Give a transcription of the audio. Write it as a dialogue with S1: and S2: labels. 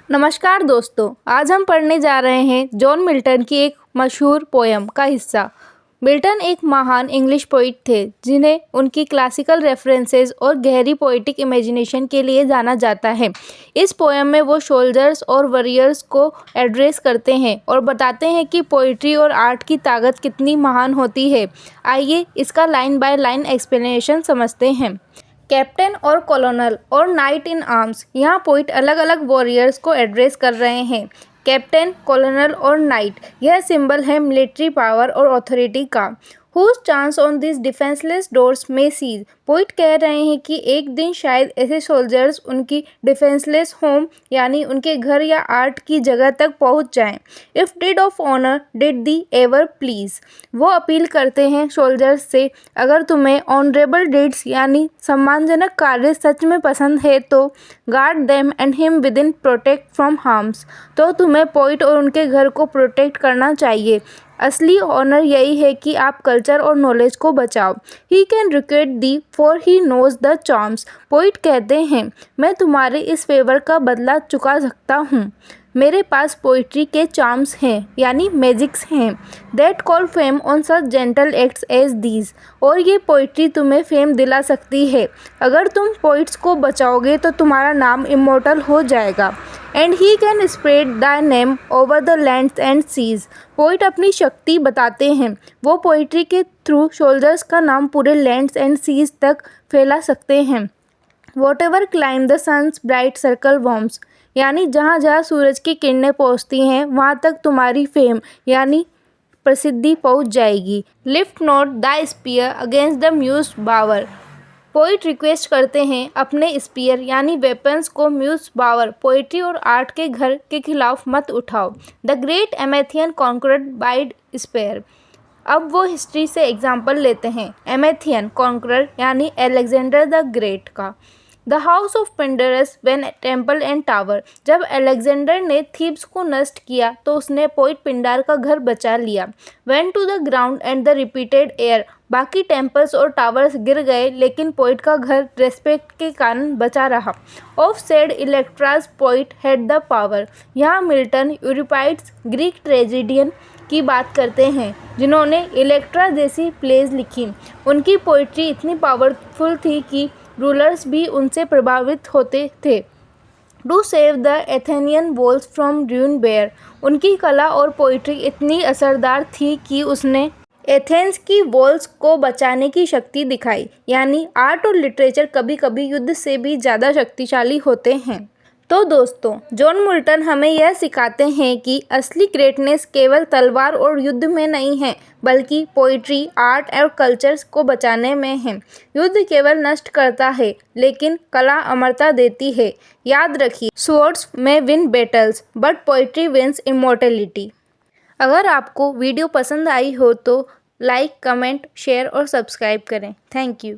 S1: नमस्कार दोस्तों, आज हम पढ़ने जा रहे हैं जॉन मिल्टन की एक मशहूर पोयम का हिस्सा। मिल्टन एक महान इंग्लिश पोइट थे जिन्हें उनकी क्लासिकल रेफरेंसेस और गहरी पोएटिक इमेजिनेशन के लिए जाना जाता है। इस पोयम में वो सोल्जर्स और वॉरियर्स को एड्रेस करते हैं और बताते हैं कि पोइट्री और आर्ट की ताकत कितनी महान होती है। आइए इसका लाइन बाय लाइन एक्सप्लेनेशन समझते हैं। कैप्टन और कॉलोनल और नाइट इन आर्म्स। यहाँ पोइट अलग अलग वॉरियर्स को एड्रेस कर रहे हैं। कैप्टन, कॉलोनल और नाइट, यह सिंबल है मिलिट्री पावर और अथॉरिटी का। Whose chance on this defenceless doors may seize. Poet कह रहे हैं कि एक दिन शायद ऐसे सोल्जर्स उनकी डिफेंसलेस होम यानी उनके घर या आर्ट की जगह तक पहुंच जाएं। If deed of honour did thee ever please. वो अपील करते हैं सोल्जर्स से, अगर तुम्हें ऑनरेबल डिड्स यानी सम्मानजनक कार्य सच में पसंद है तो guard them and him with in protect from harms. तो तुम्हें पोइट और उनके घर को प्रोटेक्ट करना चाहिए। असली ऑनर यही है कि आप कल्चर और नॉलेज को बचाओ। He can requite thee for he knows the charms. Poet कहते हैं, मैं तुम्हारे इस फेवर का बदला चुका सकता हूँ। मेरे पास पोइट्री के चार्म्स हैं यानी मैजिक्स हैं। That call fame on such gentle acts as these. और ये पोइट्री तुम्हें फेम दिला सकती है। अगर तुम पोइट्स को बचाओगे तो तुम्हारा नाम इमॉर्टल हो जाएगा। And he can spread the name over the lands and seas. Poet अपनी शक्ति बताते हैं। वो पोइट्री के थ्रू सोल्जर्स का नाम पूरे लैंड्स एंड सीज तक फैला सकते हैं। Whatever clime the sun's bright circle warms. यानी जहाँ जहाँ सूरज की किरणें पहुँचती हैं वहाँ तक तुम्हारी फेम यानी प्रसिद्धि पहुँच जाएगी। Lift not the spear against the muse bower. Poet request करते हैं अपने स्पीयर यानी वेपन्स को म्यूज बावर पोइट्री और आर्ट के घर के खिलाफ मत उठाओ। The great Emathian conqueror by spare. अब वो हिस्ट्री से एग्जाम्पल लेते हैं। एमेथियन कॉन्करर यानी अलेक्जेंडर द ग्रेट का। The house of Pindarus when temple and tower. जब अलेक्जेंडर ने थीब्स को नष्ट किया तो उसने पोइट पिंडार का घर बचा लिया। When to the ground and the repeated air. बाकी टेम्पल्स और टावर्स गिर गए लेकिन पोइट का घर रेस्पेक्ट के कारण बचा रहा। Of sad Electra's poet had the power. यहाँ मिल्टन यूरोपाइट्स ग्रीक ट्रेजिडियन की बात करते हैं जिन्होंने इलेक्ट्रा जैसी प्लेज लिखी। उनकी पोइट्री इतनी पावरफुल थी कि रूलर्स भी उनसे प्रभावित होते थे। To save the Athenian walls from dune bare. उनकी कला और पोइट्री इतनी असरदार थी कि उसने एथेंस की वॉल्स को बचाने की शक्ति दिखाई। यानी आर्ट और लिटरेचर कभी कभी युद्ध से भी ज़्यादा शक्तिशाली होते हैं। तो दोस्तों, जॉन मिल्टन हमें यह सिखाते हैं कि असली ग्रेटनेस केवल तलवार और युद्ध में नहीं है बल्कि पोइट्री, आर्ट और कल्चर्स को बचाने में है। युद्ध केवल नष्ट करता है लेकिन कला अमरता देती है। याद रखिए, swords may win battles but poetry wins immortality. अगर आपको वीडियो पसंद आई हो तो लाइक, कमेंट, शेयर और सब्सक्राइब करें। Thank you.